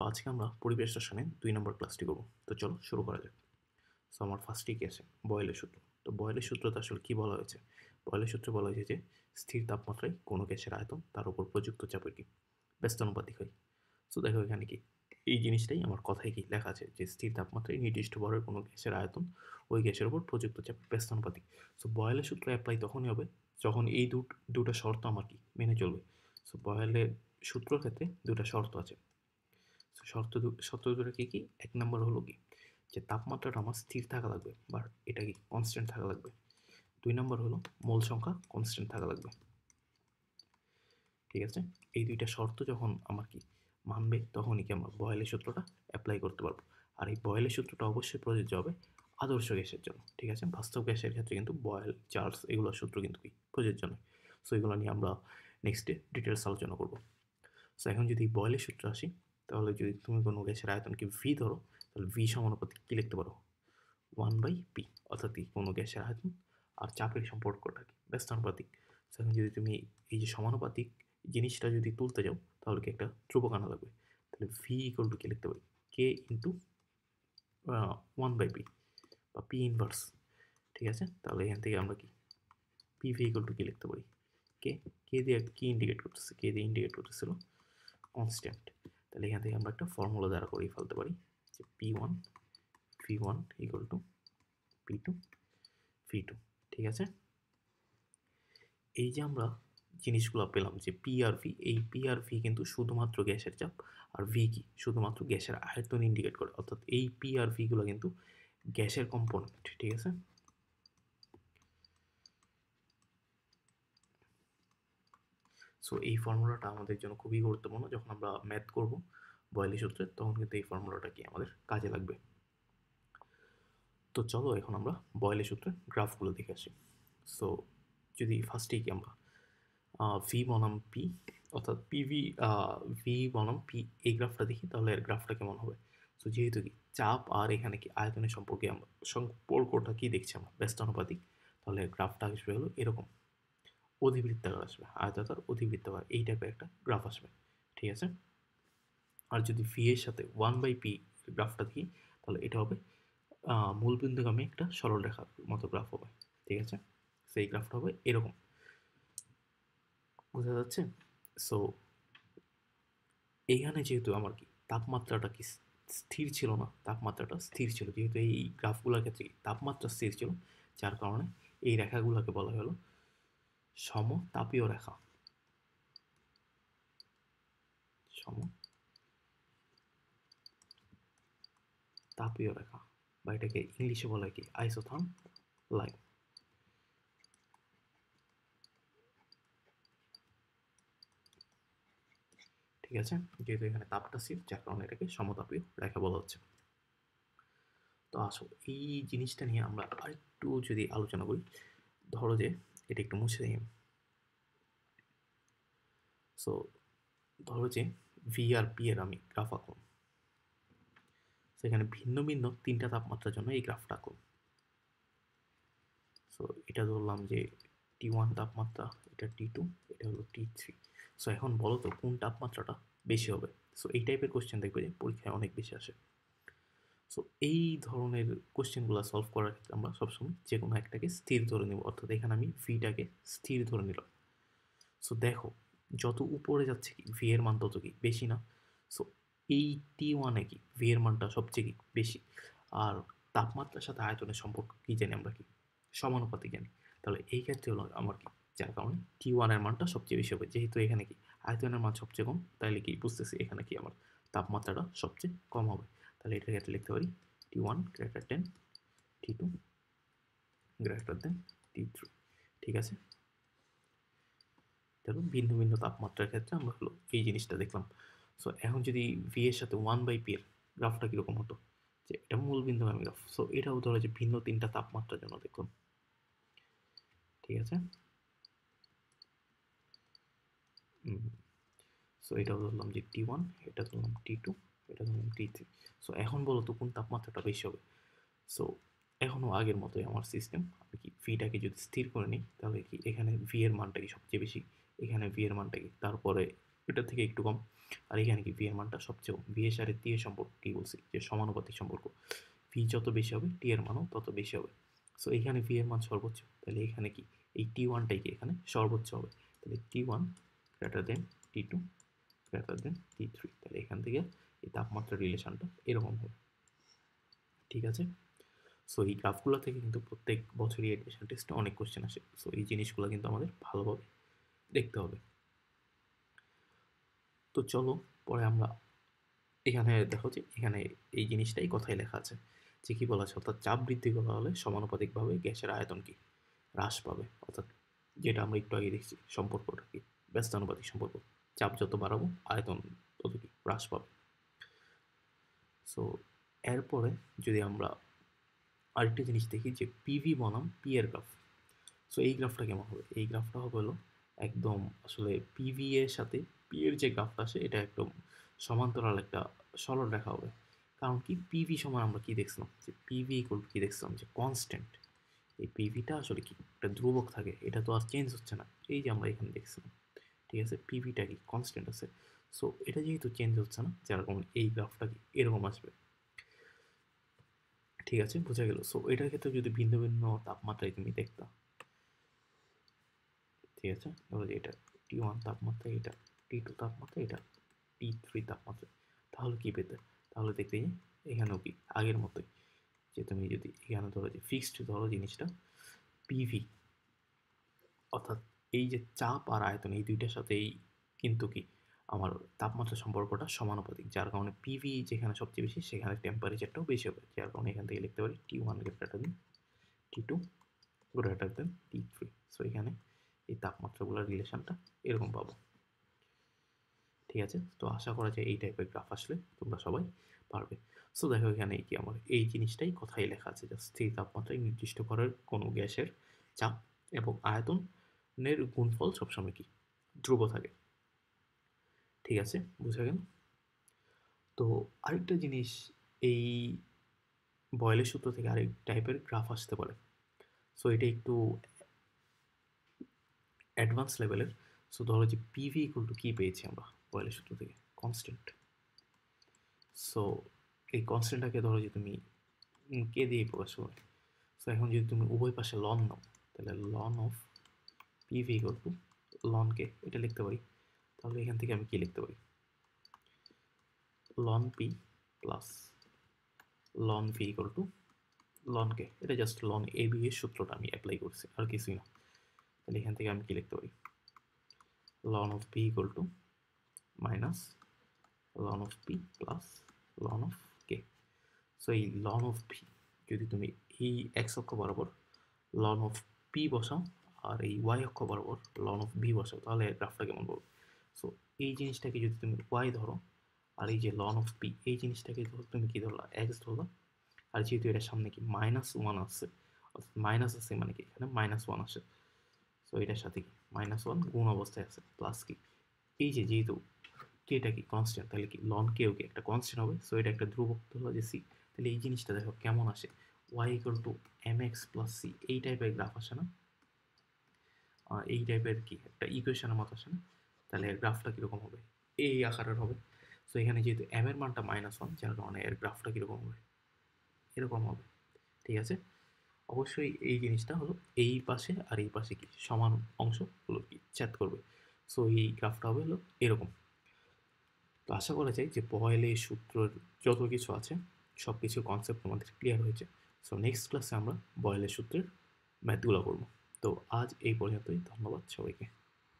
আজকে আমরা পরিবেশ রসায়নে ২ নম্বর ক্লাসটি করব। তো চলো শুরু করা যাক। সো আমার ফার্স্টেই কি আছে? বয়েলের সূত্র। তো বয়েলের সূত্রতে আসলে কি বলা হয়েছে? বয়েলের সূত্রে বলা হয়েছে যে স্থির তাপমাত্রায় কোনো গ্যাসের আয়তন তার উপর প্রযুক্ত চাপের কি ব্যস্তানুপাতিক হয়। সো দেখো এখানে কি এই জিনিসটাই আমার কথায় কি লেখা আছে যে স্থির তাপমাত্রায় নির্দিষ্ট ভরের কোনো গ্যাসের আয়তন ওই গ্যাসের উপর প্রযুক্ত চাপের ব্যস্তানুপাতিক। সো বয়েলের সূত্র অ্যাপ্লাই তখনই হবে যখন এই দুটো শর্ত আমার কি মেনে চলবে। সো বয়েলের সূত্রের ক্ষেত্রে দুটো শর্ত আছে। শর্ত দুটো কি কি? এক নম্বর হলো কি যে তাপমাত্রাটা আমার স্থির থাকা লাগবে বা এটা কি কনস্ট্যান্ট থাকা লাগবে। ২ নম্বর হলো মোল সংখ্যা কনস্ট্যান্ট থাকা লাগবে। ঠিক আছে? এই ২ টা শর্ত যখন আমার কি মানবে তখনই কি আমরা বয়েলের সূত্রটা এপ্লাই করতে পারবো। আর এই বয়েলের সূত্রটা অবশ্যই প্রযোজ্য হবে আদর্শ গ্যাসের জন্য। ঠিক আছে? বাস্তব গ্যাসের ক্ষেত্রে কিন্তু বয়েল, চার্লস এগুলোর সূত্র কিন্তু কি প্রযোজ্য নয়। সো এগুলো নিয়ে আমরা নেক্সটে ডিটেইলস আলোচনা করব। সো এখন যদি বয়েলের সূত্রে আসি, তাহলে যদি তুমি কোনো গ্যাসের আয়তনকে ভি ধরো, তাহলে ভি সমানুপাতিক কী লিখতে পারো? 1/p, অর্থাৎ কি কোনো গ্যাসের আয়তন আর চাপের সম্পর্কটা কি ব্যস্তানুপাতিক। সো এখন যদি তুমি এই যে সমানুপাতিক জিনিসটা যদি তুলতে যাও, তাহলে কি একটা ধ্রুবক আনা লাগবে। তাহলে ভি ইকুয়াল টু কী লিখতে পারি? কে ইন্টু 1/p বা পি ইনভার্স। ঠিক আছে? তাহলে এখান থেকে আমরা কি পি ভি ইকুয়াল টু কী লিখতে পারি? কে কে দিয়ে কি ইন্ডিকেট করতেছে? কে দিয়ে ইন্ডিকেট করতেছিল কনস্ট্যান্ট। তাহলে এখান থেকে আমরা একটা ফর্মুলা দ্বারা করেই ফেলতে পারি যে P1 V1 equal to P2 V2। ঠিক আছে? এই যে আমরা জিনিসগুলো পেলাম যে পি আর ভি, এই পি আর ভি কিন্তু শুধুমাত্র গ্যাসের চাপ, আর ভি কি শুধুমাত্র গ্যাসের আয়তন ইন্ডিকেট করে, অর্থাৎ এই পি আর ভি গুলো কিন্তু গ্যাসের কম্পোনেন্ট। ঠিক আছে? সো এই ফর্মুলাটা আমাদের জন্য খুবই গুরুত্বপূর্ণ যখন আমরা ম্যাথ করব বয়েলের সূত্রে, তখন কিন্তু এই ফর্মুলাটা কি আমাদের কাজে লাগবে। তো চলো এখন আমরা বয়েলের সূত্রে গ্রাফগুলো দেখে আসি। সো যদি ফার্স্টেই কি আমরা ভি বনাম পি, অর্থাৎ পিভি ভি বনাম পি এই গ্রাফটা দেখি, তাহলে এর গ্রাফটা কেমন হবে। সো যেহেতু কি চাপ আর এখানে কি আয়তনের সম্পর্কে আমরা সম্পর্কটা কি দেখছি আমরা ব্যস্তানুপাতিক, তাহলে গ্রাফটা আসবে হলো এরকম অধিবৃত্তাকার আসবে, আয়তাকার অধিবৃত্তাকার এই টাইপের একটা গ্রাফ আসবে। ঠিক আছে? আর যদি ভি এর সাথে 1/p গ্রাফটা দেখি, তাহলে এটা হবে মূলবিন্দুগামী একটা সরল রেখার মতো গ্রাফ হবে। ঠিক আছে? সেই গ্রাফটা হবে এরকম। বোঝা যাচ্ছে? সো এইখানে যেহেতু আমার কি তাপমাত্রাটা কি স্থির ছিল না, তাপমাত্রাটা স্থির ছিল, যেহেতু এই গ্রাফগুলোর ক্ষেত্রে তাপমাত্রা স্থির ছিল, যার কারণে এই রেখাগুলোকে বলা হলো সমতাপীয় রেখা। সমতাপীয় রেখা, বা এটাকে ইংলিশে বলা হয় কি আইসোথার্ম লাইন। ঠিক আছে? যেহেতু এখানে তাপটা স্থির, যার কারণে এটাকে সমতাপীয় রেখা বলা হচ্ছে। তো আসো এই জিনিসটা নিয়ে আমরা আরেকটু যদি আলোচনা করি, ধরো যে এটা একটু মুছে দিই। সো ধরো যে ভি আর পি এর আমি গ্রাফ আঁকলাম, সেখানে ভিন্ন ভিন্ন 3টা তাপমাত্রার জন্য এই গ্রাফটা আঁকলাম। সো এটা ধরলাম যে T1 তাপমাত্রা, এটা T2, এটা হলো T3। সো এখন বলো তো কোন তাপমাত্রাটা বেশি হবে। সো এই টাইপের কোশ্চেন দেখবে যে পরীক্ষায় অনেক বেশি আসে। সো এই ধরনের কোশ্চেনগুলো সলভ করার ক্ষেত্রে আমরা সবসময় যে কোনো একটাকে স্থির ধরে নেব, অর্থাৎ এখানে আমি ভিটাকে স্থির ধরে নিলাম। সো দেখো যত উপরে যাচ্ছে কি ভি এর মান তত কি বেশি না। সো এই T1-এ কি ভি এর মানটা সবচেয়ে কি বেশি। আর তাপমাত্রার সাথে আয়তনের সম্পর্ক কি জানি আমরা কি সমানুপাতিক জানি। তাহলে এই ক্ষেত্রে হলো আমার কি, যার কারণে T1 এর মানটা সবচেয়ে বেশি হবে, যেহেতু এখানে কি আয়তনের মান সবচেয়ে কম, তাহলে কি বুঝতেছি এখানে কি আমার তাপমাত্রাটা সবচেয়ে কম হবে। তাহলে এটার ক্ষেত্রে লিখতে পারি T1 greater than T2 greater than T3। ঠিক আছে? দেখুন ভিন্ন ভিন্ন তাপমাত্রার ক্ষেত্রে আমরা হলো এই জিনিসটা দেখলাম। সো এখন যদি ভি এর সাথে 1/p এর গ্রাফটা কীরকম হতো, যে এটা মূল বিন্দুগামী গ্রাফ। সো এটাও ধরো যে ভিন্ন 3টা তাপমাত্রার জন্য দেখুন। ঠিক আছে? সো এটাও ধরলাম যে T1, এটা ধরলাম T2, এটা ধরলাম T3। সো এখন বলো তো কোন তাপমাত্রাটা বেশি হবে। সো এখনও আগের মতোই আমার সিস্টেম, আমি কি ভিটাকে যদি স্থির করে নিই, তাহলে কি এখানে ভি এর মানটা কি সবচেয়ে বেশি, এখানে ভি এর মানটা কি, তারপরে এটার থেকে একটু কম। আর এখানে কি ভি এর মানটা সবচেয়ে ভি এর সাথে টি এর সম্পর্ক কি বলছি যে সমানুপাতিক সম্পর্ক, ভি যত বেশি হবে টি এর মানও তত বেশি হবে। সো এখানে ভি এর মান সর্বোচ্চ, তাহলে এখানে কি এই টি ওয়ানটাই কি এখানে সর্বোচ্চ হবে, তাহলে T one greater than T two greater than T three, তাহলে এখান থেকে এই তাপমাত্রার রিলেশনটা এরকম হবে। ঠিক আছে, সো এই গ্রাফগুলো থেকে কিন্তু প্রত্যেক বছরই এডমিশন টেস্টে অনেক কোশ্চেন আসে। সো এই জিনিসগুলো কিন্তু আমাদের ভালোভাবে দেখতে হবে। তো চলো পরে আমরা এখানে দেখো যে এখানে এই জিনিসটাই কথায় লেখা আছে যে কি বলা আছে, অর্থাৎ চাপ বৃদ্ধি করা হলে সমানুপাতিকভাবে গ্যাসের আয়তন কি হ্রাস পাবে, অর্থাৎ যেটা আমরা একটু আগে দেখছি সম্পর্কটা কি ব্যস্তানুপাতিক সম্পর্ক, চাপ যত বাড়াবো আয়তন তত কি হ্রাস পাবে। সো এরপরে যদি আমরা আরেকটা জিনিস দেখি যে পিভি বনাম পি এর গ্রাফ। সো এই গ্রাফটা কেমন হবে, এই গ্রাফটা হবে হলো একদম আসলে পিভি এর সাথে পি এর যে গ্রাফটা আসে এটা একদম সমান্তরাল একটা সরল রেখা হবে। কারণ কি পিভি সময় আমরা কি দেখছিলাম যে পিভি ইকুয়াল কি দেখছিলাম যে কনস্ট্যান্ট, এই পিভিটা আসলে কি একটা ধ্রুবক থাকে, এটা তো আর চেঞ্জ হচ্ছে না, এই যে আমরা এখানে দেখছিলাম। ঠিক আছে, পিভিটা কি কনস্ট্যান্ট আছে। সো এটা যেহেতু চেঞ্জ হচ্ছে না যার কারণে এই গ্রাফটা কি এরকম আসবে। ঠিক আছে, বোঝা গেল। সো এটার ক্ষেত্রে যদি ভিন্ন ভিন্ন তাপমাত্রায় তুমি দেখতা, ঠিক আছে, ধরো যে এটা টি ওয়ান তাপমাত্রা, এটা টি টু তাপমাত্রা, এটা টি থ্রি তাপমাত্রা, তাহলে কি পেতে, তাহলে দেখতে যে এখানেও কি আগের মতোই যে তুমি যদি এখানে ধরো যে ফিক্সড ধরো জিনিসটা পিভি, অর্থাৎ এই যে চাপ আর আয়তন এই দুইটার সাথেই কিন্তু কি আমার তাপমাত্রা সম্পর্কটা সমানুপাতিক, যার কারণে পিভি যেখানে সবচেয়ে বেশি সেখানে টেম্পারেচারটাও বেশি হবে, যার কারণে এখান থেকে লিখতে পারি T one greater than T two greater than T three. So এখানে এই তাপমাত্রাগুলোর রিলেশনটা এরকম পাবো। ঠিক আছে, তো আশা করা যায় এই টাইপের গ্রাফ আসলে তোমরা সবাই পারবে। সো দেখো এখানে কি আমার এই জিনিসটাই কথাই লেখা আছে যে স্থির তাপমাত্রায় নির্দিষ্ট ঘরের কোনো গ্যাসের চাপ এবং আয়তনের গুণফল সবসময় কি ধ্রুব থাকে। ঠিক আছে, বুঝা গেল। তো আরেকটা জিনিস, এই বয়েলের সূত্র থেকে আরেক টাইপের গ্রাফ আসতে পারে। সো এটা একটু অ্যাডভান্স লেভেলের। সো ধরো যে পিভি ইকুয়াল টু কী পেয়েছি আমরা বয়েলের সূত্র থেকে, কনস্ট্যান্ট। সো এই কনস্ট্যান্টটাকে ধরো যে তুমি কে দিয়ে প্রকাশ করবে। সো এখন যদি তুমি উভয় পাশে লন নাও, তাহলে ln of PV equal to ln K, এটা লিখতে পারি। তাহলে এখান থেকে আমি কি লিখতে পারি, ln P plus ln V equal to ln K, এটা জাস্ট লন এ বি এর সূত্রটা আমি অ্যাপ্লাই করছি আর কিছুই না। তাহলে এখান থেকে আমি কি লিখতে পারি, ln of p equal to minus ln of p plus ln of k. So এই লন অফ পি যদি তুমি এই এক্স অক্ষ বরাবর লন অফ পি বসাও আর এই ওয়াই অক্ষ বরাবর লন অফ বি বসাও, তাহলে গ্রাফটা কেমন বলবো। সো এই জিনিসটাকে যদি তুমি ওয়াই ধরো আর এই যে লন অফ পি এই জিনিসটাকে তুমি কি ধরলা এক্স ধরলা, আর যেহেতু এটার সামনে কি মাইনাস ওয়ান আছে, অর্থাৎ মাইনাস আছে মানে কি এখানে মাইনাস ওয়ান আসে। সো এটার সাথে কি মাইনাস ওয়ান গুণ অবস্থায় আছে প্লাস কি এই যে যেহেতু কেটা কি কনস্ট্যান্ট, তাহলে কি লন কেও কি একটা কনস্ট্যান্ট হবে। সো এটা একটা ধ্রুবক ধরলো যে সি, তাহলে এই জিনিসটা দেখো কেমন আসে, y equal to m x plus c এই টাইপের গ্রাফ আসে না, এই টাইপের কি একটা ইকুয়েশনের মতো আসে না, তাহলে এর গ্রাফটা কীরকম হবে, এই আকারের হবে। সো এখানে যেহেতু এম এর মানটা মাইনাস ওয়ান যার কারণে এর গ্রাফটা কীরকম হবে, এরকম হবে। ঠিক আছে, অবশ্যই এই জিনিসটা হলো এই পাশে আর এই পাশে কি সমান অংশ হলো কি ছেদ করবে। সো এই গ্রাফটা হবে হলো এরকম। তো আশা করা যায় যে বয়েলের সূত্রের যত কিছু আছে সব কিছু কনসেপ্ট আমাদের ক্লিয়ার হয়েছে। সো নেক্সট ক্লাসে আমরা বয়েলের সূত্রের ম্যাথগুলো করবো। তো আজ এই পর্যন্তই, ধন্যবাদ সবাইকে।